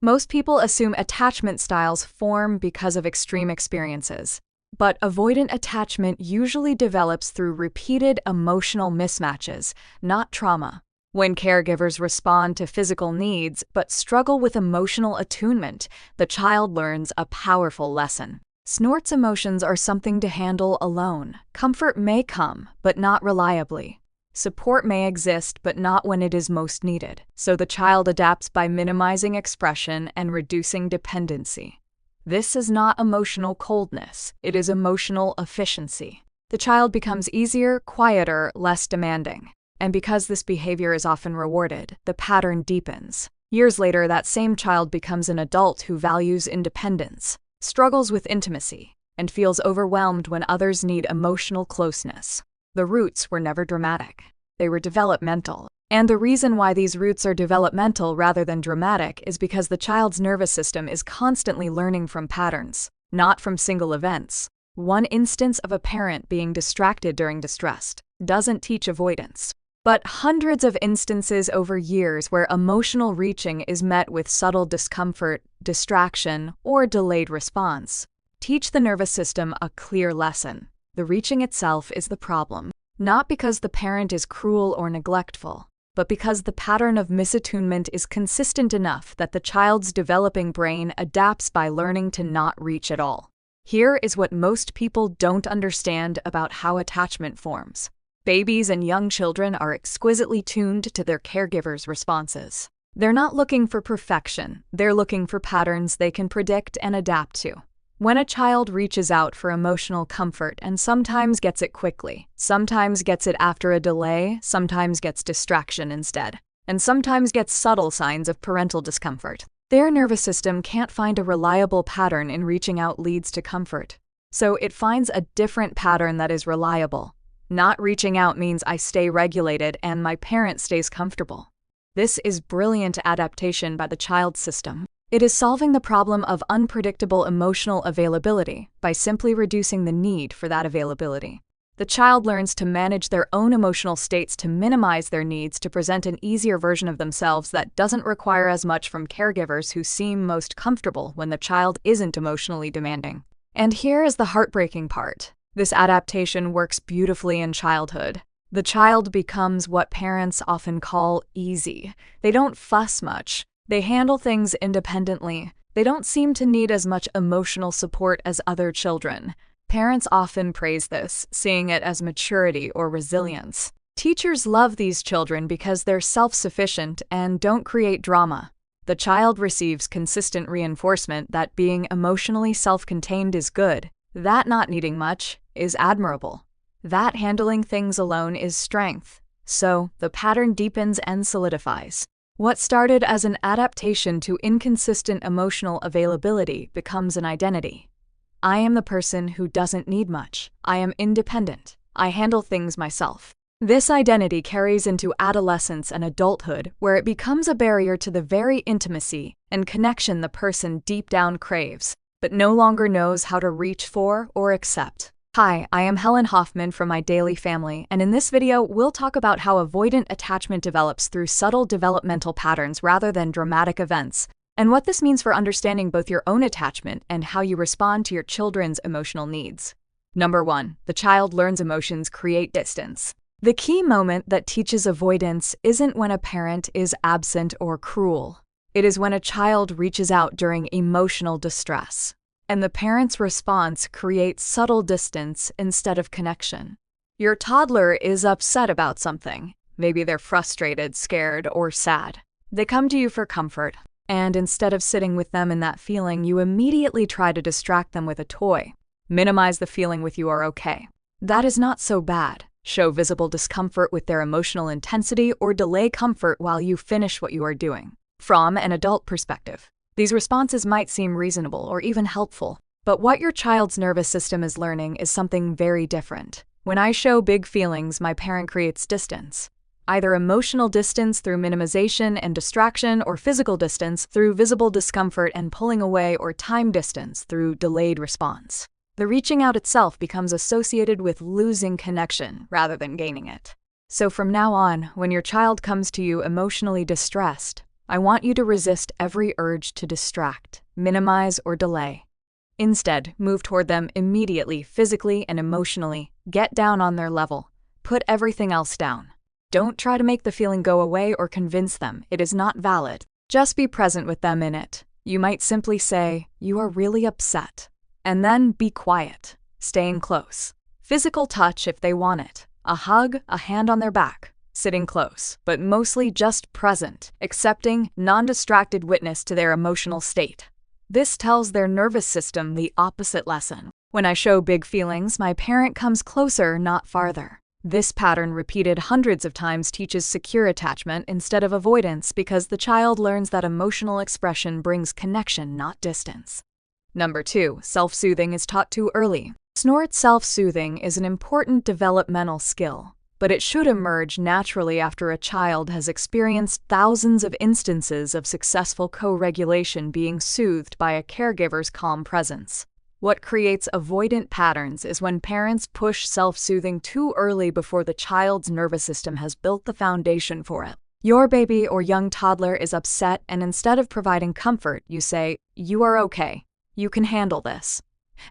Most people assume attachment styles form because of extreme experiences, but avoidant attachment usually develops through repeated emotional mismatches, not trauma. When caregivers respond to physical needs but struggle with emotional attunement, the child learns a powerful lesson. Snort's emotions are something to handle alone. Comfort may come, but not reliably. Support may exist, but not when it is most needed. So the child adapts by minimizing expression and reducing dependency. This is not emotional coldness, it is emotional efficiency. The child becomes easier, quieter, less demanding. And because this behavior is often rewarded, the pattern deepens. Years later, that same child becomes an adult who values independence, struggles with intimacy, and feels overwhelmed when others need emotional closeness. The roots were never dramatic. They were developmental. And the reason why these roots are developmental rather than dramatic is because the child's nervous system is constantly learning from patterns, not from single events. One instance of a parent being distracted during distress doesn't teach avoidance. But hundreds of instances over years where emotional reaching is met with subtle discomfort, distraction, or delayed response teach the nervous system a clear lesson. The reaching itself is the problem, not because the parent is cruel or neglectful, but because the pattern of misattunement is consistent enough that the child's developing brain adapts by learning to not reach at all. Here is what most people don't understand about how attachment forms. Babies and young children are exquisitely tuned to their caregivers' responses. They're not looking for perfection, they're looking for patterns they can predict and adapt to. When a child reaches out for emotional comfort and sometimes gets it quickly, sometimes gets it after a delay, sometimes gets distraction instead, and sometimes gets subtle signs of parental discomfort, their nervous system can't find a reliable pattern in reaching out leads to comfort. So it finds a different pattern that is reliable. Not reaching out means I stay regulated and my parent stays comfortable. This is brilliant adaptation by the child's system. It is solving the problem of unpredictable emotional availability by simply reducing the need for that availability. The child learns to manage their own emotional states to minimize their needs to present an easier version of themselves that doesn't require as much from caregivers who seem most comfortable when the child isn't emotionally demanding. And here is the heartbreaking part. This adaptation works beautifully in childhood. The child becomes what parents often call easy. They don't fuss much. They handle things independently. They don't seem to need as much emotional support as other children. Parents often praise this, seeing it as maturity or resilience. Teachers love these children because they're self-sufficient and don't create drama. The child receives consistent reinforcement that being emotionally self-contained is good, that not needing much is admirable, that handling things alone is strength. So the pattern deepens and solidifies. What started as an adaptation to inconsistent emotional availability becomes an identity. I am the person who doesn't need much. I am independent. I handle things myself. This identity carries into adolescence and adulthood, where it becomes a barrier to the very intimacy and connection the person deep down craves, but no longer knows how to reach for or accept. Hi, I am Helen Hoffman from My Daily Family, and in this video, we'll talk about how avoidant attachment develops through subtle developmental patterns rather than dramatic events, and what this means for understanding both your own attachment and how you respond to your children's emotional needs. Number 1. The child learns emotions create distance. The key moment that teaches avoidance isn't when a parent is absent or cruel. It is when a child reaches out during emotional distress, and the parent's response creates subtle distance instead of connection. Your toddler is upset about something. Maybe they're frustrated, scared, or sad. They come to you for comfort, and instead of sitting with them in that feeling, you immediately try to distract them with a toy. Minimize the feeling with "you are okay." That is not so bad. Show visible discomfort with their emotional intensity or delay comfort while you finish what you are doing. From an adult perspective, these responses might seem reasonable or even helpful, but what your child's nervous system is learning is something very different. When I show big feelings, my parent creates distance. Either emotional distance through minimization and distraction, or physical distance through visible discomfort and pulling away, or time distance through delayed response. The reaching out itself becomes associated with losing connection rather than gaining it. So from now on, when your child comes to you emotionally distressed, I want you to resist every urge to distract, minimize, or delay. Instead, move toward them immediately, physically and emotionally. Get down on their level. Put everything else down. Don't try to make the feeling go away or convince them it is not valid. Just be present with them in it. You might simply say, "You are really upset." And then be quiet, staying close. Physical touch if they want it. A hug, a hand on their back. Sitting close, but mostly just present, accepting, non-distracted witness to their emotional state. This tells their nervous system the opposite lesson. When I show big feelings, my parent comes closer, not farther. This pattern, repeated hundreds of times, teaches secure attachment instead of avoidance because the child learns that emotional expression brings connection, not distance. Number 2, self-soothing is taught too early. Snort self-soothing is an important developmental skill, but it should emerge naturally after a child has experienced thousands of instances of successful co-regulation being soothed by a caregiver's calm presence. What creates avoidant patterns is when parents push self-soothing too early before the child's nervous system has built the foundation for it. Your baby or young toddler is upset, and instead of providing comfort, you say, "You are okay. You can handle this,"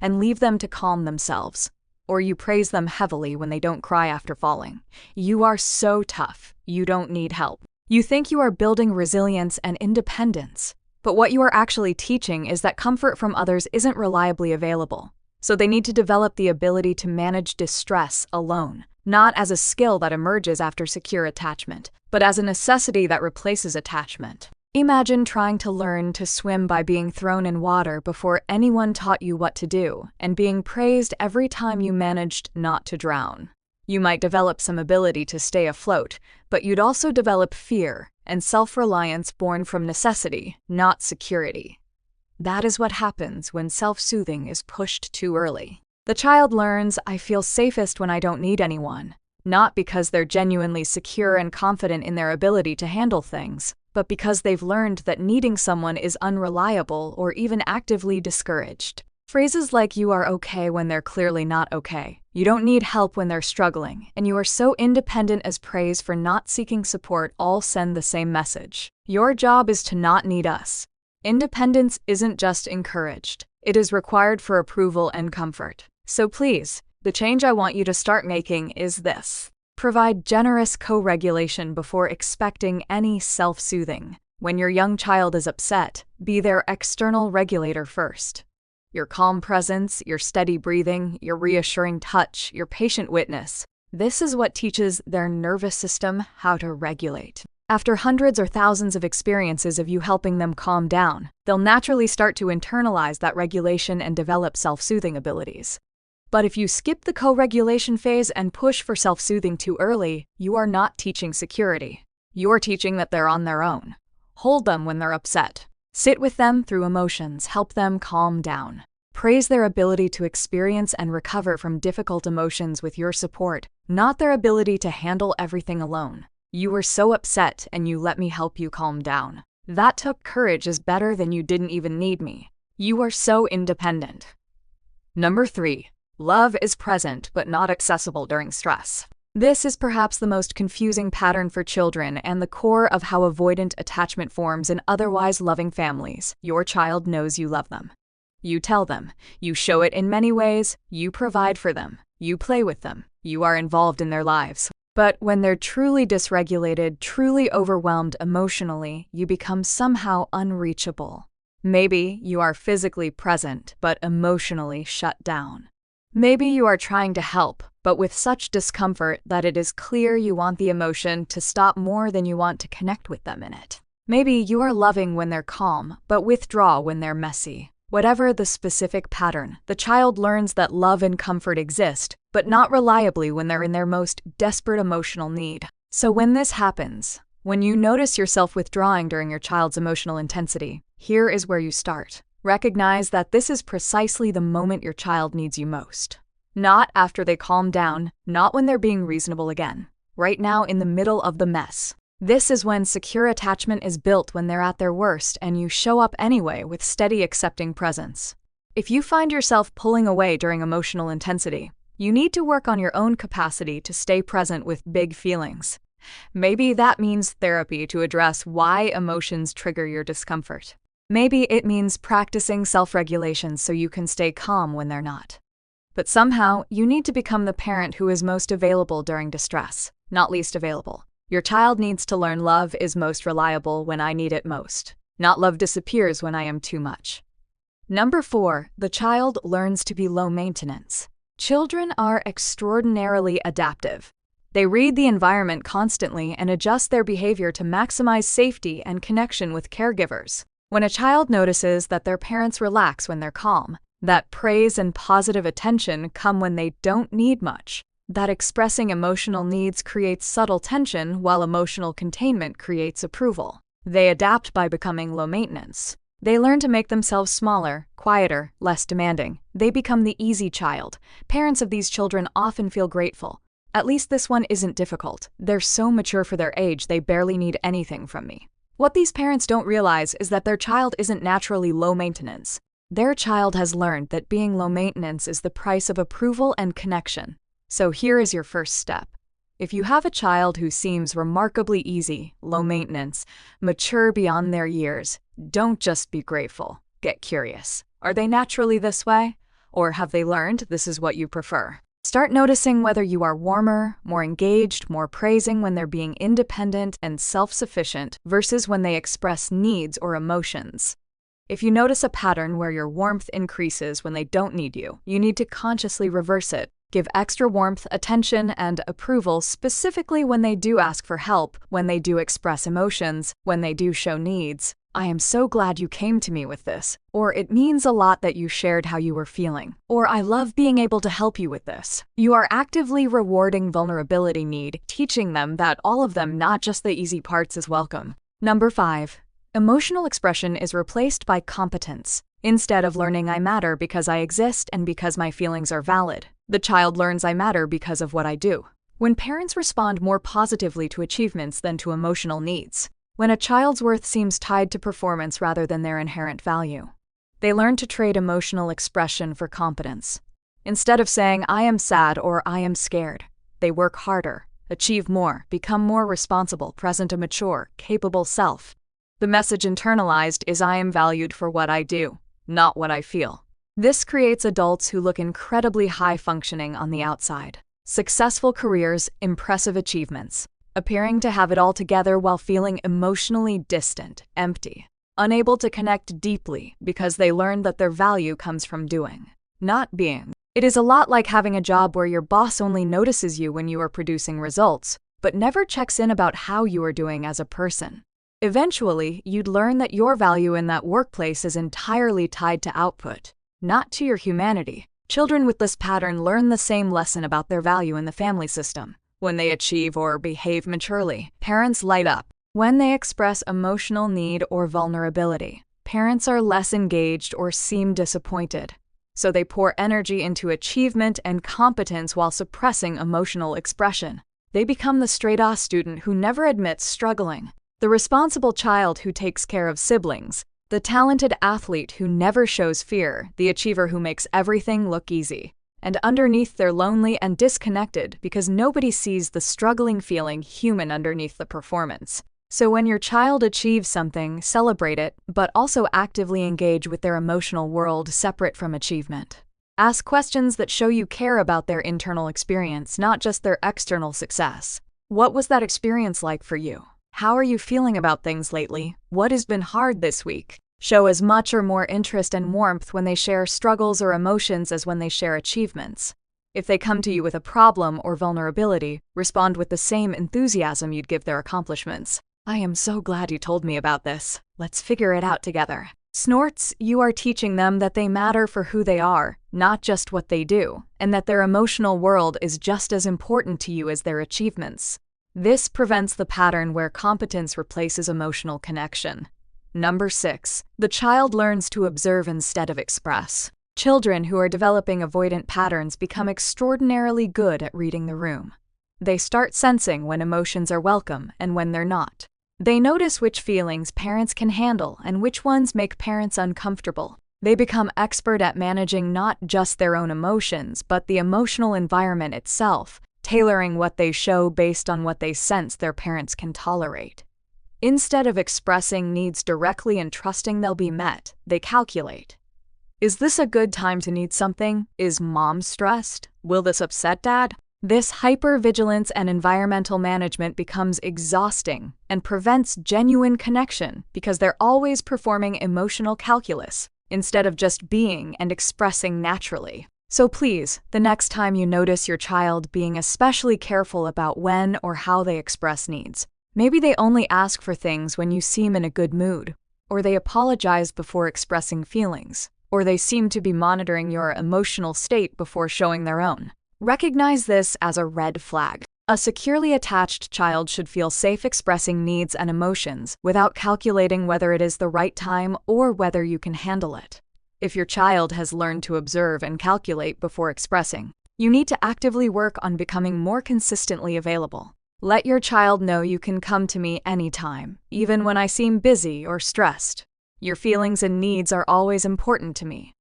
and leave them to calm themselves. Or you praise them heavily when they don't cry after falling. "You are so tough. You don't need help." You think you are building resilience and independence, but what you are actually teaching is that comfort from others isn't reliably available. So they need to develop the ability to manage distress alone, not as a skill that emerges after secure attachment, but as a necessity that replaces attachment. Imagine trying to learn to swim by being thrown in water before anyone taught you what to do, and being praised every time you managed not to drown. You might develop some ability to stay afloat, but you'd also develop fear and self-reliance born from necessity, not security. That is what happens when self-soothing is pushed too early. The child learns, "I feel safest when I don't need anyone," not because they're genuinely secure and confident in their ability to handle things, but because they've learned that needing someone is unreliable or even actively discouraged. Phrases like "you are okay" when they're clearly not okay, "you don't need help" when they're struggling, and "you are so independent" as praise for not seeking support all send the same message. Your job is to not need us. Independence isn't just encouraged. It is required for approval and comfort. So please, the change I want you to start making is this. Provide generous co-regulation before expecting any self-soothing. When your young child is upset, be their external regulator first. Your calm presence, your steady breathing, your reassuring touch, your patient witness. This is what teaches their nervous system how to regulate. After hundreds or thousands of experiences of you helping them calm down, they'll naturally start to internalize that regulation and develop self-soothing abilities. But if you skip the co-regulation phase and push for self-soothing too early, you are not teaching security. You're teaching that they're on their own. Hold them when they're upset. Sit with them through emotions, help them calm down. Praise their ability to experience and recover from difficult emotions with your support, not their ability to handle everything alone. "You were so upset and you let me help you calm down. That took courage is better than "you didn't even need me." You are so independent. Number 3. Love is present but not accessible during stress. This is perhaps the most confusing pattern for children and the core of how avoidant attachment forms in otherwise loving families. Your child knows you love them. You tell them. You show it in many ways. You provide for them. You play with them. You are involved in their lives. But when they're truly dysregulated, truly overwhelmed emotionally, you become somehow unreachable. Maybe you are physically present, but emotionally shut down. Maybe you are trying to help, but with such discomfort that it is clear you want the emotion to stop more than you want to connect with them in it. Maybe you are loving when they're calm, but withdraw when they're messy. Whatever the specific pattern, the child learns that love and comfort exist, but not reliably when they're in their most desperate emotional need. So when this happens, when you notice yourself withdrawing during your child's emotional intensity, here is where you start. Recognize that this is precisely the moment your child needs you most. Not after they calm down, not when they're being reasonable again. Right now in the middle of the mess. This is when secure attachment is built when they're at their worst and you show up anyway with steady accepting presence. If you find yourself pulling away during emotional intensity, you need to work on your own capacity to stay present with big feelings. Maybe that means therapy to address why emotions trigger your discomfort. Maybe it means practicing self-regulation so you can stay calm when they're not. But somehow, you need to become the parent who is most available during distress, not least available. Your child needs to learn love is most reliable when I need it most, not love disappears when I am too much. Number 4, the child learns to be low maintenance. Children are extraordinarily adaptive. They read the environment constantly and adjust their behavior to maximize safety and connection with caregivers. When a child notices that their parents relax when they're calm, that praise and positive attention come when they don't need much, that expressing emotional needs creates subtle tension while emotional containment creates approval, they adapt by becoming low maintenance. They learn to make themselves smaller, quieter, less demanding. They become the easy child. Parents of these children often feel grateful. At least this one isn't difficult. They're so mature for their age, they barely need anything from me. What these parents don't realize is that their child isn't naturally low maintenance. Their child has learned that being low maintenance is the price of approval and connection. So here is your first step. If you have a child who seems remarkably easy, low maintenance, mature beyond their years, don't just be grateful. Get curious. Are they naturally this way? Or have they learned this is what you prefer? Start noticing whether you are warmer, more engaged, more praising when they're being independent and self-sufficient versus when they express needs or emotions. If you notice a pattern where your warmth increases when they don't need you, you need to consciously reverse it. Give extra warmth, attention, and approval specifically when they do ask for help, when they do express emotions, when they do show needs. I am so glad you came to me with this. Or it means a lot that you shared how you were feeling. Or I love being able to help you with this. You are actively rewarding vulnerability need, teaching them that all of them, not just the easy parts, is welcome. Number 5. Emotional expression is replaced by competence. Instead of learning I matter because I exist and because my feelings are valid, the child learns I matter because of what I do. When parents respond more positively to achievements than to emotional needs, when a child's worth seems tied to performance rather than their inherent value, they learn to trade emotional expression for competence. Instead of saying I am sad or I am scared, they work harder, achieve more, become more responsible, present a mature, capable self. The message internalized is I am valued for what I do, not what I feel. This creates adults who look incredibly high-functioning on the outside. Successful careers, impressive achievements, appearing to have it all together while feeling emotionally distant, empty, unable to connect deeply because they learned that their value comes from doing, not being. It is a lot like having a job where your boss only notices you when you are producing results, but never checks in about how you are doing as a person. Eventually, you'd learn that your value in that workplace is entirely tied to output, not to your humanity. Children with this pattern learn the same lesson about their value in the family system. When they achieve or behave maturely, parents light up. When they express emotional need or vulnerability, parents are less engaged or seem disappointed. So they pour energy into achievement and competence while suppressing emotional expression. They become the straight-A student who never admits struggling, the responsible child who takes care of siblings, the talented athlete who never shows fear, the achiever who makes everything look easy. And underneath they're lonely and disconnected because nobody sees the struggling feeling human underneath the performance. So when your child achieves something, celebrate it, but also actively engage with their emotional world separate from achievement. Ask questions that show you care about their internal experience, not just their external success. What was that experience like for you? How are you feeling about things lately? What has been hard this week? Show as much or more interest and warmth when they share struggles or emotions as when they share achievements. If they come to you with a problem or vulnerability, respond with the same enthusiasm you'd give their accomplishments. I am so glad you told me about this. Let's figure it out together. Snorts, you are teaching them that they matter for who they are, not just what they do, and that their emotional world is just as important to you as their achievements. This prevents the pattern where competence replaces emotional connection. Number 6. The child learns to observe instead of express. Children who are developing avoidant patterns become extraordinarily good at reading the room. They start sensing when emotions are welcome and when they're not. They notice which feelings parents can handle and which ones make parents uncomfortable. They become expert at managing not just their own emotions, but the emotional environment itself, tailoring what they show based on what they sense their parents can tolerate. Instead of expressing needs directly and trusting they'll be met, they calculate. Is this a good time to need something? Is mom stressed? Will this upset dad? This hypervigilance and environmental management becomes exhausting and prevents genuine connection because they're always performing emotional calculus instead of just being and expressing naturally. So please, the next time you notice your child being especially careful about when or how they express needs, maybe they only ask for things when you seem in a good mood, or they apologize before expressing feelings, or they seem to be monitoring your emotional state before showing their own. Recognize this as a red flag. A securely attached child should feel safe expressing needs and emotions without calculating whether it is the right time or whether you can handle it. If your child has learned to observe and calculate before expressing, you need to actively work on becoming more consistently available. Let your child know you can come to me anytime, even when I seem busy or stressed. Your feelings and needs are always important to me.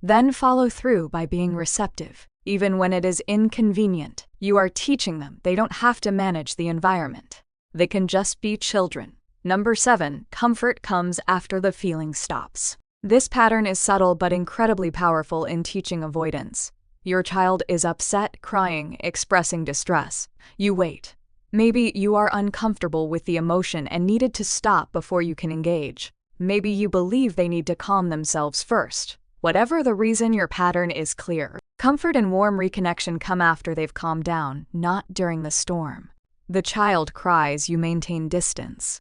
Then follow through by being receptive. Even when it is inconvenient, you are teaching them they don't have to manage the environment. They can just be children. Number 7, comfort comes after the feeling stops. This pattern is subtle but incredibly powerful in teaching avoidance. Your child is upset, crying, expressing distress. You wait. Maybe you are uncomfortable with the emotion and needed to stop before you can engage. Maybe you believe they need to calm themselves first. Whatever the reason, your pattern is clear. Comfort and warm reconnection come after they've calmed down, not during the storm. The child cries, you maintain distance.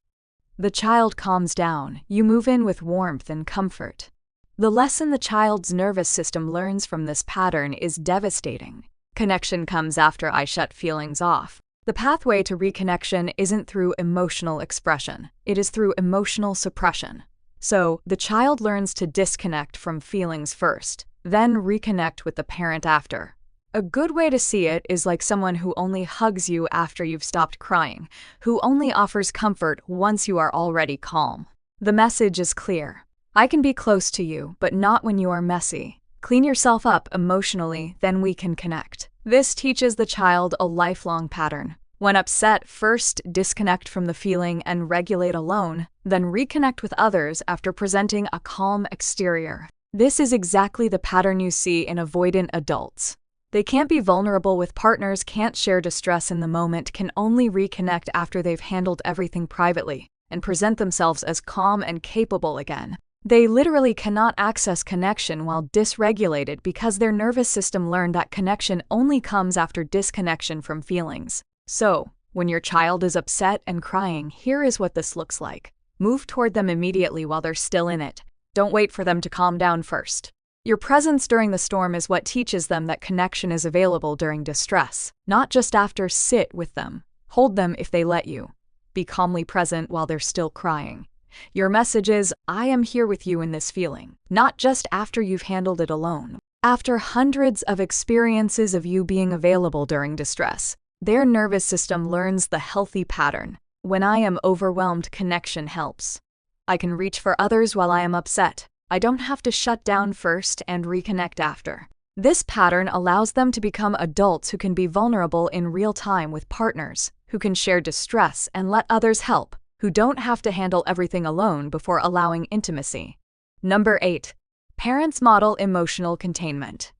The child calms down, you move in with warmth and comfort. The lesson the child's nervous system learns from this pattern is devastating. Connection comes after I shut feelings off. The pathway to reconnection isn't through emotional expression, it is through emotional suppression. So, the child learns to disconnect from feelings first, then reconnect with the parent after. A good way to see it is like someone who only hugs you after you've stopped crying, who only offers comfort once you are already calm. The message is clear. I can be close to you, but not when you are messy. Clean yourself up emotionally, then we can connect. This teaches the child a lifelong pattern. When upset, first disconnect from the feeling and regulate alone, then reconnect with others after presenting a calm exterior. This is exactly the pattern you see in avoidant adults. They can't be vulnerable with partners, can't share distress in the moment, can only reconnect after they've handled everything privately, and present themselves as calm and capable again. They literally cannot access connection while dysregulated because their nervous system learned that connection only comes after disconnection from feelings. So, when your child is upset and crying, here is what this looks like. Move toward them immediately while they're still in it. Don't wait for them to calm down first. Your presence during the storm is what teaches them that connection is available during distress, not just after. Sit with them. Hold them if they let you. Be calmly present while they're still crying. Your message is, I am here with you in this feeling, not just after you've handled it alone. After hundreds of experiences of you being available during distress, their nervous system learns the healthy pattern. When I am overwhelmed, connection helps. I can reach for others while I am upset. I don't have to shut down first and reconnect after. This pattern allows them to become adults who can be vulnerable in real time with partners, who can share distress and let others help, who don't have to handle everything alone before allowing intimacy. Number 8. Parents model emotional containment.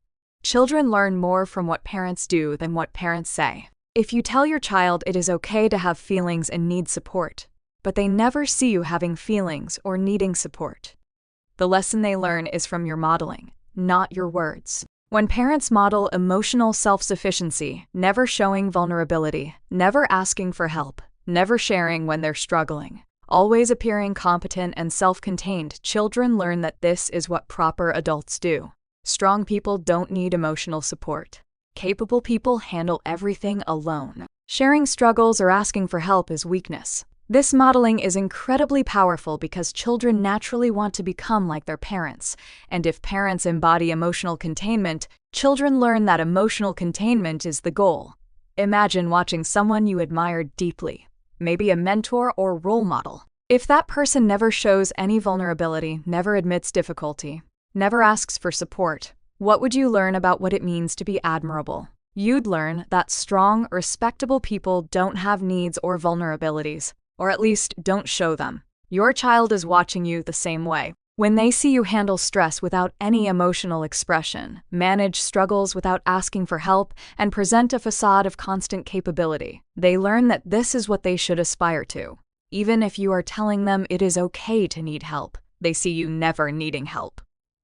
Children learn more from what parents do than what parents say. If you tell your child it is okay to have feelings and need support, but they never see you having feelings or needing support, the lesson they learn is from your modeling, not your words. When parents model emotional self-sufficiency, never showing vulnerability, never asking for help, never sharing when they're struggling, always appearing competent and self-contained, children learn that this is what proper adults do. Strong people don't need emotional support. Capable people handle everything alone. Sharing struggles or asking for help is weakness. This modeling is incredibly powerful because children naturally want to become like their parents, and if parents embody emotional containment, children learn that emotional containment is the goal. Imagine watching someone you admire deeply, maybe a mentor or role model. If that person never shows any vulnerability, never admits difficulty, never asks for support, what would you learn about what it means to be admirable? You'd learn that strong, respectable people don't have needs or vulnerabilities, or at least don't show them. Your child is watching you the same way. When they see you handle stress without any emotional expression, manage struggles without asking for help, and present a facade of constant capability, they learn that this is what they should aspire to. Even if you are telling them it is okay to need help, they see you never needing help.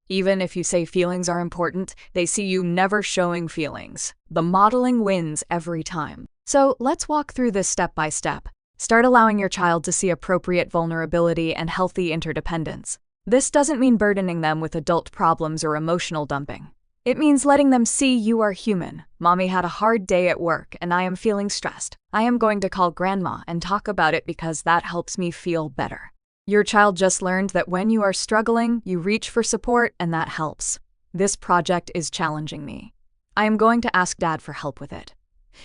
Even if you say feelings are important, they see you never showing feelings. The modeling wins every time. So let's walk through this step by step. Start allowing your child to see appropriate vulnerability and healthy interdependence. This doesn't mean burdening them with adult problems or emotional dumping. It means letting them see you are human. Mommy had a hard day at work and I am feeling stressed. I am going to call grandma and talk about it because that helps me feel better. Your child just learned that when you are struggling, you reach for support and that helps. This project is challenging me. I am going to ask Dad for help with it.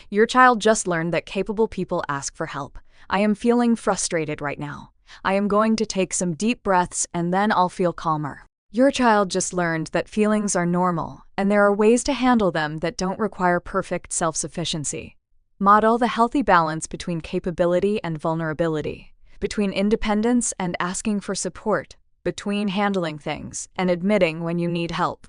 Your child just learned that capable people ask for help. I am feeling frustrated right now. I am going to take some deep breaths and then I'll feel calmer. Your child just learned that feelings are normal and there are ways to handle them that don't require perfect self-sufficiency. Model the healthy balance between capability and vulnerability, between independence and asking for support, between handling things and admitting when you need help.